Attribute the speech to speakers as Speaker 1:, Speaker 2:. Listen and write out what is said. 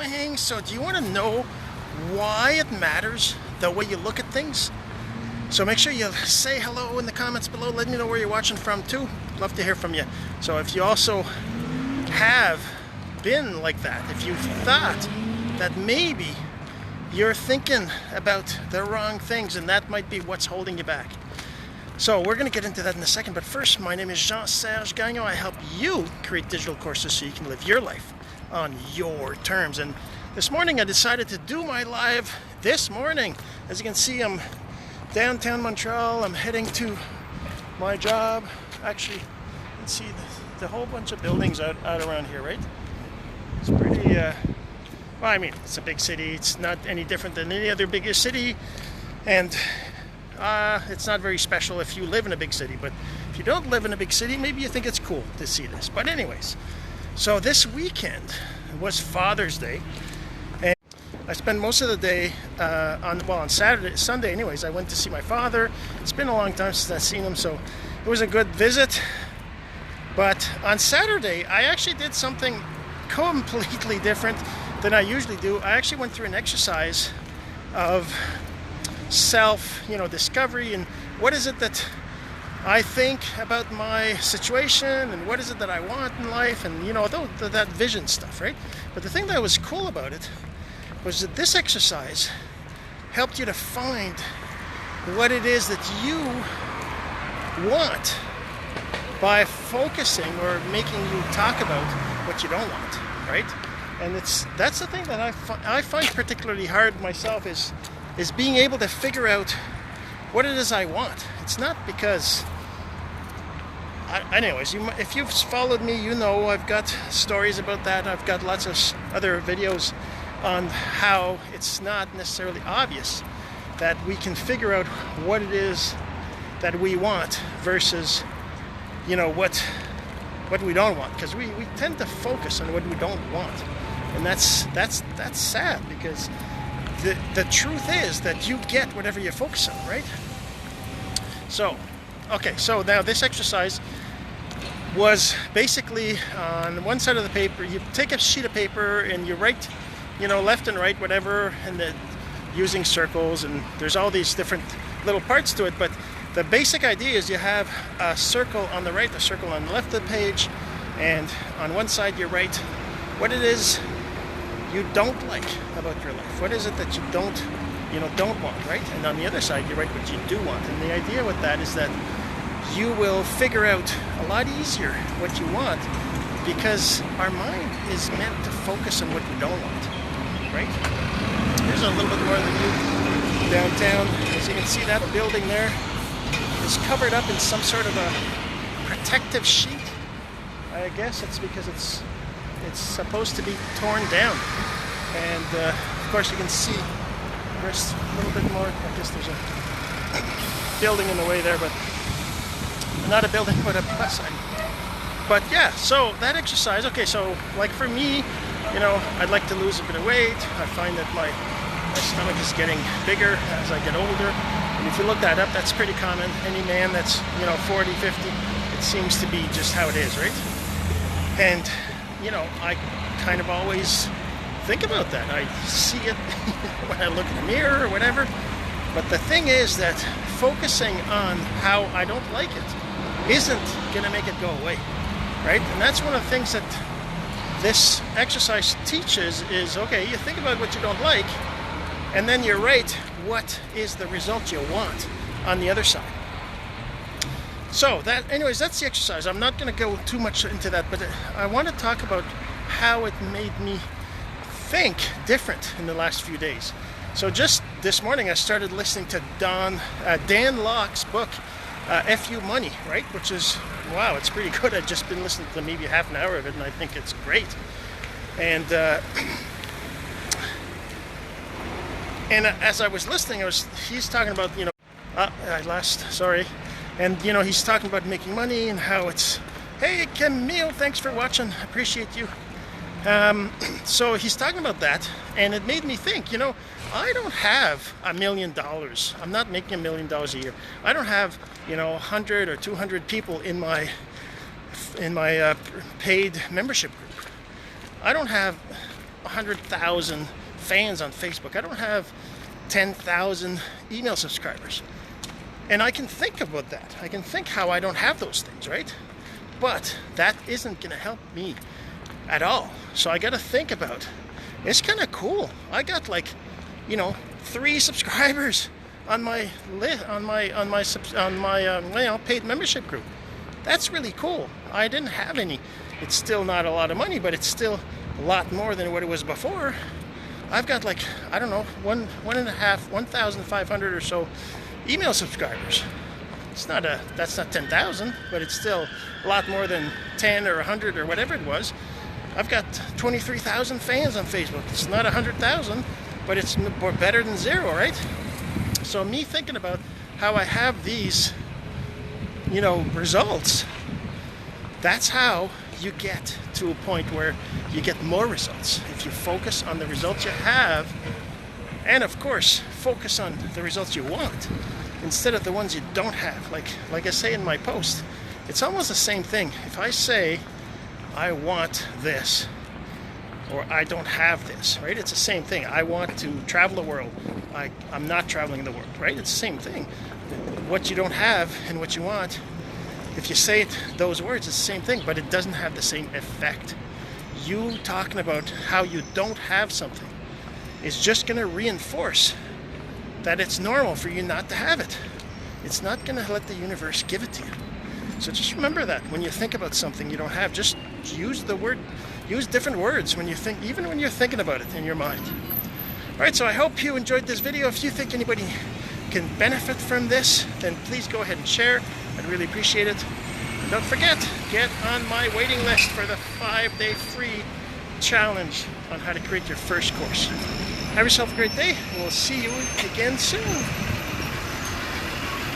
Speaker 1: swing. So do you want to know why it matters the way you look at things? So make sure you say hello in the comments below. Let me know where you're watching from too. Love to hear from you. So if you also have been like that, if you thought that maybe you're thinking about the wrong things and that might be what's holding you back. So we're going to get into that in a second, but first, my name is Jean-Serge Gagnon. I help you create digital courses so you can live your life on your terms. And this morning I decided to do my live this morning. As you can see, I'm downtown Montreal. I'm heading to my job. Actually, you can see the whole bunch of buildings out around here, right? It's pretty, well, I mean, it's a big city. It's not any different than any other bigger city. And it's not very special if you live in a big city, but if you don't live in a big city, maybe you think it's cool to see this. But anyways, so this weekend was Father's Day, and I spent most of the day on Sunday anyways, I went to see my father. It's been a long time since I've seen him, so it was a good visit. But on Saturday, I actually did something completely different than I usually do. I actually went through an exercise of discovery, and what is it that I think about my situation, and what is it that I want in life, and that vision stuff, right? But the thing that was cool about it was that this exercise helped you to find what it is that you want by focusing or making you talk about what you don't want, right? And that's the thing that I find particularly hard myself is being able to figure out what it is I want. It's not because, anyways, if you've followed me, you know I've got stories about that. I've got lots of other videos on how it's not necessarily obvious that we can figure out what it is that we want versus, what we don't want. Because we tend to focus on what we don't want. And that's sad, because the truth is that you get whatever you focus on, right? So, okay, so now this exercise was basically on one side of the paper. You take a sheet of paper and you write, left and right, whatever, and then using circles, and there's all these different little parts to it. But the basic idea is you have a circle on the right, a circle on the left of the page, and on one side you write what it is you don't like about your life. What is it that you don't want, right? And on the other side, you write what you do want. And the idea with that is that you will figure out a lot easier what you want, because our mind is meant to focus on what we don't want, right? Here's a little bit more of the view downtown. As you can see, that building there is covered up in some sort of a protective sheet. I guess it's because it's supposed to be torn down, and of course you can see there's a little bit more. I guess there's a building in the way there, but not a building, but a bus sign. But yeah, so that exercise. Okay, so like for me, I'd like to lose a bit of weight. I find that my stomach is getting bigger as I get older, and if you look that up, that's pretty common. Any man that's 40, 50, it seems to be just how it is, right? And I kind of always think about that. I see it when I look in the mirror or whatever. But the thing is that focusing on how I don't like it isn't going to make it go away, right? And that's one of the things that this exercise teaches is, okay, you think about what you don't like, and then you write what is the result you want on the other side. So anyways, that's the exercise. I'm not going to go too much into that, but I want to talk about how it made me think different in the last few days. So just this morning, I started listening to Dan Lok's book, F.U. Money, right? Which is, wow, it's pretty good. I've just been listening to maybe half an hour of it, and I think it's great. And as I was listening, he's talking about, And, he's talking about making money and how it's, hey, Camille, thanks for watching. I appreciate you. So he's talking about that, and it made me think, I don't have $1 million. I'm not making $1 million a year. I don't have, 100 or 200 people in my paid membership group. I don't have 100,000 fans on Facebook. I don't have 10,000 email subscribers. And I can think about that. I can think how I don't have those things, right? But that isn't going to help me at all. So I got to think about, it's kind of cool. I got like, 3 subscribers on my paid membership group. That's really cool. I didn't have any. It's still not a lot of money, but it's still a lot more than what it was before. I've got like, I don't know, 1,500 or so email subscribers. That's not 10,000, but it's still a lot more than 10 or 100 or whatever it was. I've got 23,000 fans on Facebook. It's not 100,000, but it's better than 0, right? So me thinking about how I have these, results, that's how you get to a point where you get more results. If you focus on the results you have, and of course, focus on the results you want, instead of the ones you don't have. Like I say in my post, it's almost the same thing. If I say, I want this, or I don't have this, right? It's the same thing. I want to travel the world. I'm not traveling the world, right? It's the same thing. What you don't have and what you want, if you say those words, it's the same thing, but it doesn't have the same effect. You talking about how you don't have something is just going to reinforce that it's normal for you not to have it. It's not going to let the universe give it to you. So just remember that when you think about something you don't have, just use different words when you think, even when you're thinking about it in your mind. All right, so I hope you enjoyed this video. If you think anybody can benefit from this, then please go ahead and share. I'd really appreciate it. And don't forget, get on my waiting list for the 5-day free challenge on how to create your first course. Have yourself a great day, and we'll see you again soon.